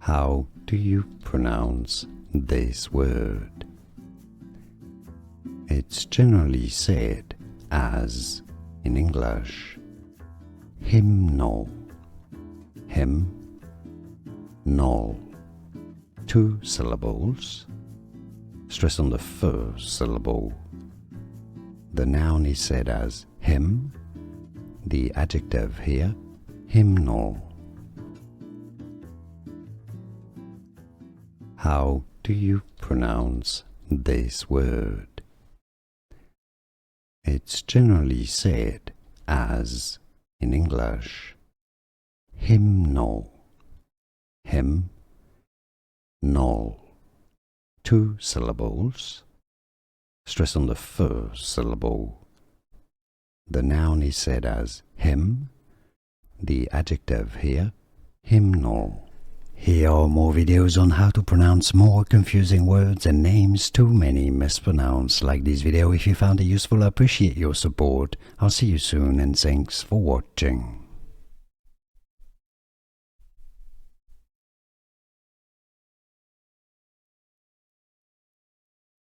How do you pronounce this word? It's generally said as, in English, hymnal. Hymnal. 2 syllables. Stress on the first syllable. The noun is said as hymn. The adjective here, hymnal. How do you pronounce this word? It's generally said as, in English, hymnal. Hymnal. 2 syllables. Stress on the first syllable. The noun is said as hymn. The adjective here, hymnal. Here are more videos on how to pronounce more confusing words and names too many mispronounced. Like this video if you found it useful. I appreciate your support. I'll see you soon and thanks for watching.